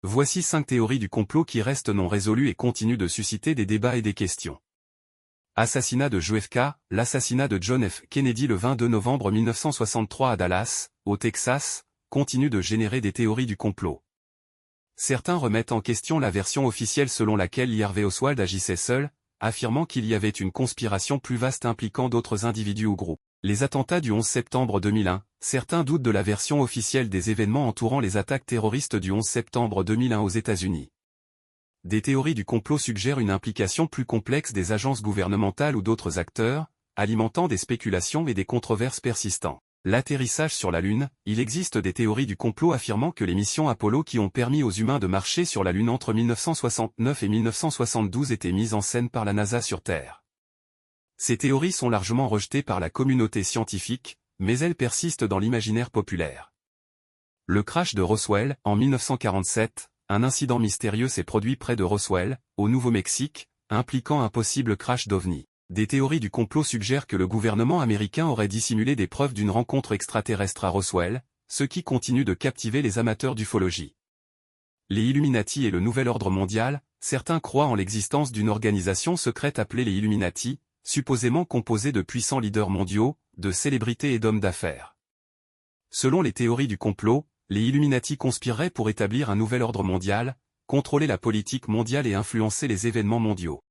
Voici 5 théories du complot qui restent non résolues et continuent de susciter des débats et des questions. Assassinat de JFK. L'assassinat de John F. Kennedy le 22 novembre 1963 à Dallas, au Texas, continue de générer des théories du complot. Certains remettent en question la version officielle selon laquelle Lee Harvey Oswald agissait seul, affirmant qu'il y avait une conspiration plus vaste impliquant d'autres individus ou groupes. Les attentats du 11 septembre 2001, certains doutent de la version officielle des événements entourant les attaques terroristes du 11 septembre 2001 aux États-Unis. Des théories du complot suggèrent une implication plus complexe des agences gouvernementales ou d'autres acteurs, alimentant des spéculations et des controverses persistants. L'atterrissage sur la Lune. Il existe des théories du complot affirmant que les missions Apollo qui ont permis aux humains de marcher sur la Lune entre 1969 et 1972 étaient mises en scène par la NASA sur Terre. Ces théories sont largement rejetées par la communauté scientifique, mais elles persistent dans l'imaginaire populaire. Le crash de Roswell, en 1947, un incident mystérieux s'est produit près de Roswell, au Nouveau-Mexique, impliquant un possible crash d'OVNI. Des théories du complot suggèrent que le gouvernement américain aurait dissimulé des preuves d'une rencontre extraterrestre à Roswell, ce qui continue de captiver les amateurs d'ufologie. Les Illuminati et le Nouvel Ordre mondial. Certains croient en l'existence d'une organisation secrète appelée les Illuminati, supposément composée de puissants leaders mondiaux, de célébrités et d'hommes d'affaires. Selon les théories du complot, les Illuminati conspireraient pour établir un nouvel ordre mondial, contrôler la politique mondiale et influencer les événements mondiaux.